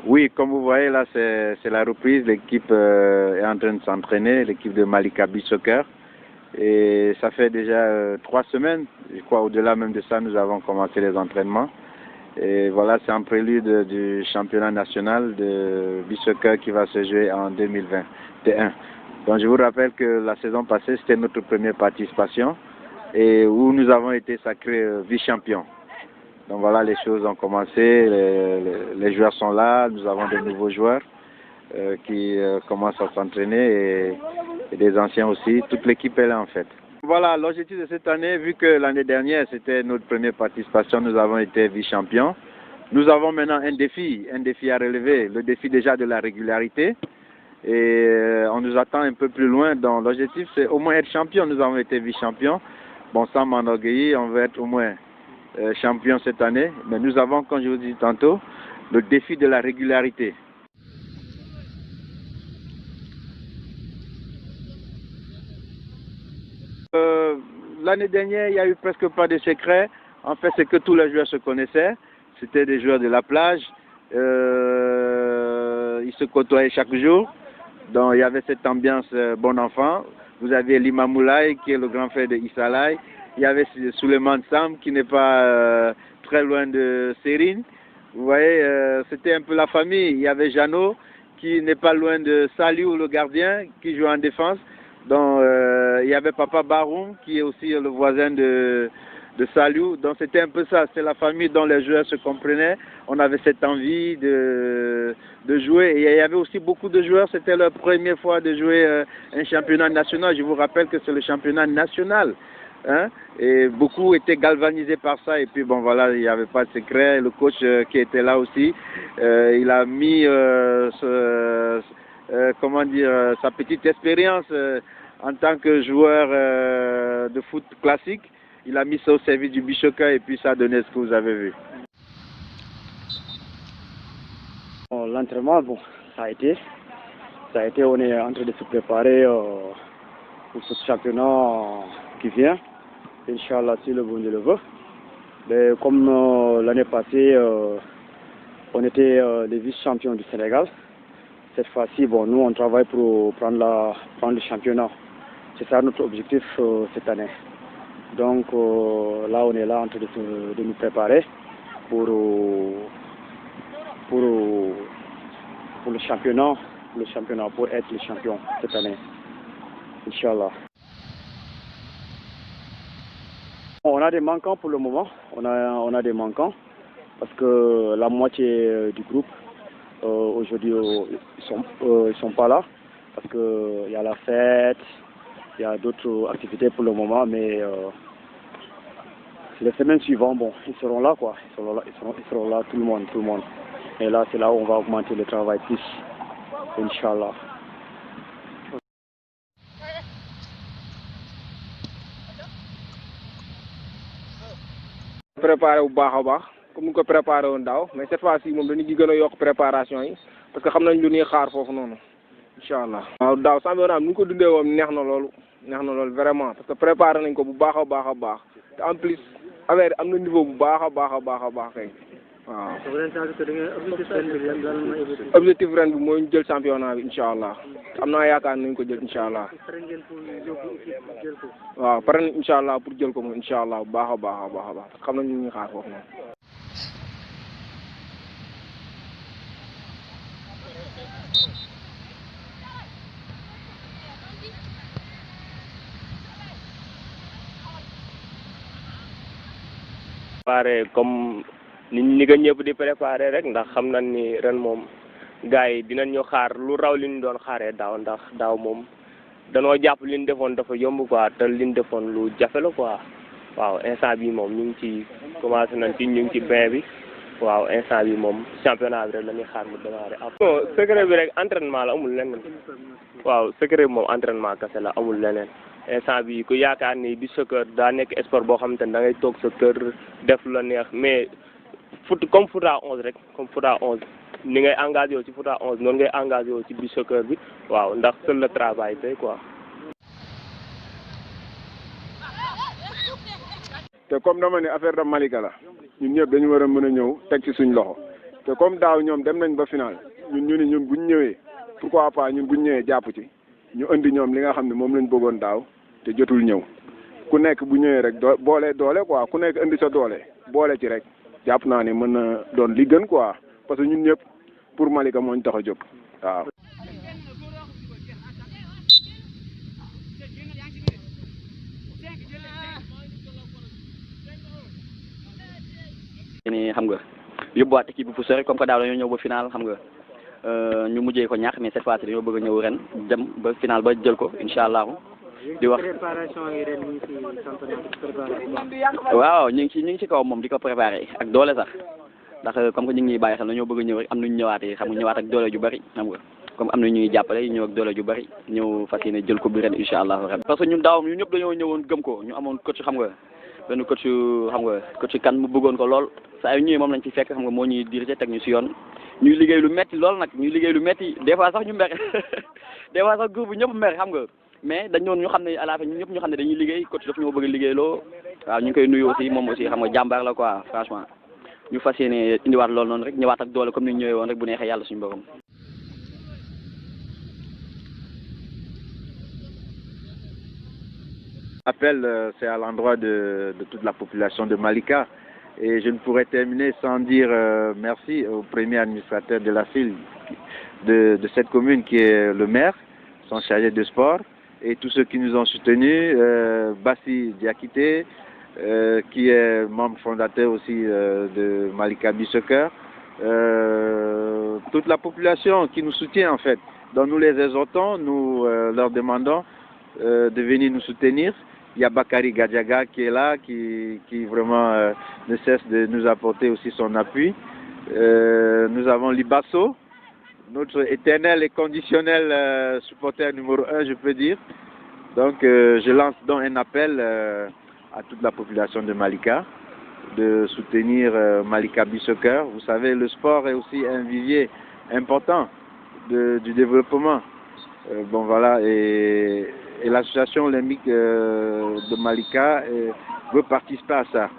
Oui, comme vous voyez là, c'est la reprise. L'équipe est en train de s'entraîner, l'équipe de Malika Beach Soccer. Et ça fait déjà 3 semaines, je crois au-delà même de ça, nous avons commencé les entraînements. Et voilà, c'est un prélude du championnat national de beach soccer qui va se jouer en 2021. Donc je vous rappelle que la saison passée, c'était notre première participation et où nous avons été sacrés vice-champions. Donc voilà, les choses ont commencé, les joueurs sont là, nous avons de nouveaux joueurs qui commencent à s'entraîner et des anciens aussi. Toute l'équipe est là en fait. Voilà, l'objectif de cette année, vu que l'année dernière c'était notre première participation, nous avons été vice-champions. Nous avons maintenant un défi à relever, le défi déjà de la régularité. Et on nous attend un peu plus loin. Donc l'objectif c'est au moins être champion. Nous avons été vice-champions. Bon, sans m'enorgueillir, on veut être au moins champion cette année. Mais nous avons, comme je vous dis tantôt, le défi de la régularité. L'année dernière, il n'y a eu presque pas de secret. En fait, c'est que tous les joueurs se connaissaient. C'était des joueurs de la plage. Ils se côtoyaient chaque jour. Donc, il y avait cette ambiance bon enfant. Vous aviez Lima Moulay, qui est le grand frère de Issa. Il y avait Souleymane Sam, qui n'est pas très loin de Sérine. Vous voyez, c'était un peu la famille. Il y avait Jeannot, qui n'est pas loin de Saliou, le gardien, qui joue en défense. Donc, il y avait Papa Baroum, qui est aussi le voisin de Saliou. Donc, c'était un peu ça. C'est la famille dont les joueurs se comprenaient. On avait cette envie de jouer. Et il y avait aussi beaucoup de joueurs. C'était leur première fois de jouer un championnat national. Je vous rappelle que c'est le championnat national. Hein? Et beaucoup étaient galvanisés par ça. Et puis, bon, voilà, il n'y avait pas de secret. Le coach qui était là aussi, il a mis comment dire, sa petite expérience en tant que joueur de foot classique. Il a mis ça au service du beach soccer et puis ça a donné ce que vous avez vu. L'entraînement, bon, ça a été, on est en train de se préparer pour ce championnat qui vient. Inch'Allah, si le bon Dieu le veut. Mais comme l'année passée, on était les vice-champions du Sénégal. Cette fois-ci, bon, nous on travaille pour prendre le championnat. C'est ça notre objectif cette année. Donc là, on est là en train de nous préparer pour le championnat, pour être le champion cette année. Inch'Allah. On a des manquants pour le moment. On a des manquants parce que la moitié du groupe aujourd'hui ils sont pas là parce que il y a la fête, il y a d'autres activités pour le moment, mais les semaines suivantes, bon, ils seront là quoi, ils seront là tout le monde. Et là c'est là où on va augmenter le travail plus, Inch'Allah. Préparé bu baax a baax comme ni ko préparé woon daaw mais cette fois-ci moom dañu gën a yokk préparation yi parce que xam nañ lu ñuy xaar foofu noonu incha allah. waaw daaw championnat bi ni ñu ko dundee woon neex na loolu vraiment parce que préparé nañ ko bu baax a baax te en plus affaire am na niveau bu baax a baax kay waaw. objectif ren bi mooy ñu jël championnat bi incha allah am naa yaakaar nañ ko jël incha allah. waaw pare nañ incha allah pour jël ko moom incha allah bu baax a baax xam nañ ñu ngi xaar foofu noonu. préparé comme ni ko ñëpp di préparé rek ndax xam nañ ni ren moom gars yi dinañ ñu xaar lu raw li ñu doon xaaree daaw ndax daaw moom danoo jàpp li ñu defoon dafa yomb quoi te li ñu defoon lu jafe la quoi waaw instant bi moom ñu ngi ci commencé nañ ci ñu ngi ci bain bi waaw instant bi moom championnat bi rek la ñuy xaar mu démarré. bon secret bi rek entraînement la amul leneen waaw secret bi moom entraînement kese la amul leneen. instant bi ku yaakaar ni beach soccer daa nekk sport boo xamante ne da ngay toog sa kër def la neex mais comme foot à 11 rek comme foot à 11 ni ngay engagé wu ci foot à 11 noonu ngay engagé wu ci beach soccer bi waaw ndax seul le travail paye quoi. te comme dama ne affaire de Malika la ñun ñëpp dañu war a mën a ñëw teg ci suñ loxo te comme daaw ñoom dem nañ ba final ñun buñ ñëwee pourquoi pas ñun buñ ñëwee jàpp ci ñu indi ñoom li nga xam ne moom lañ bëggoon daaw te jotul ñëw ku nekk bu ñëwee rek boole doole quoi ku nekk indi sa doole boole ci rek jàpp naa ne mën na doon li gën quoi parce que ñun ñëpp pour Malika moo ñu tax a jóg waaw. ni xam nga yóbbuwaat équipe bi fu sori comme que daaw dañoo ñëw ba final xam nga ñu mujjee ko ñàkk mais cette fois ci dañoo bëgg a ñëw ren dem ba final ba jël ko incha allahu di wax waaw ñu ngi ci kaw moom di ko préparé ak doole sax ndax comme que ñu ngi ñuy bàyyi xel dañoo bëgg a ñëw rek am nañu ñëwaatee xam nga ñëwaat ak doole ju bari xam nga comme am na ñuy jàppale ñëw ak doole ju bari ñëw fas yéene jël ko bi ren incha allahu ren parce que ñun daaw ñu ñëpp dañoo ñëwoon gëm ko ñu amoon coach xam nga benn coach xam nga coach kan mu bëggoon ko lool saa yu ñëwee moom lañ ci fekk xam nga moo ñuy diriger teg ñu si yoon ñuy liggéey lu metti lool nag ñuy liggéey lu metti des fois sax ñu mer des fois sax groupe bi ñëpp mer xam nga mais dañ doon ñu xam ne à la fin ñun ñëpp ñu xam ne dañuy liggéey coach daf ñoo bëgg a liggéeyloo waaw ñu ngi koy nuyu aussi moom aussi xam nga jàmbaar la quoi franchement ñu fas yéene indiwaat loolu noonu rek ñëwaat ak doole comme ni ñu ñëwee woon rek bu neexee yàlla suñu borom. L'appel, c'est à l'endroit de toute la population de Malika. Et je ne pourrais terminer sans dire merci au premier administrateur de la ville de cette commune qui est le maire, son chargé de sport, et tous ceux qui nous ont soutenus, Bassi Diakité, qui est membre fondateur aussi de Malika Beach Soccer, toute la population qui nous soutient en fait. Donc nous les exhortons, nous leur demandons de venir nous soutenir. Il y a Bakary Gadjaga qui est là, qui vraiment ne cesse de nous apporter aussi son appui. Nous avons Libasso, notre éternel et conditionnel supporter numéro 1, je peux dire. Donc je lance donc un appel à toute la population de Malika de soutenir Malika Beach Soccer. Vous savez, le sport est aussi un vivier important du développement. Bon voilà, et l'association olympique de Malika veut participer à ça.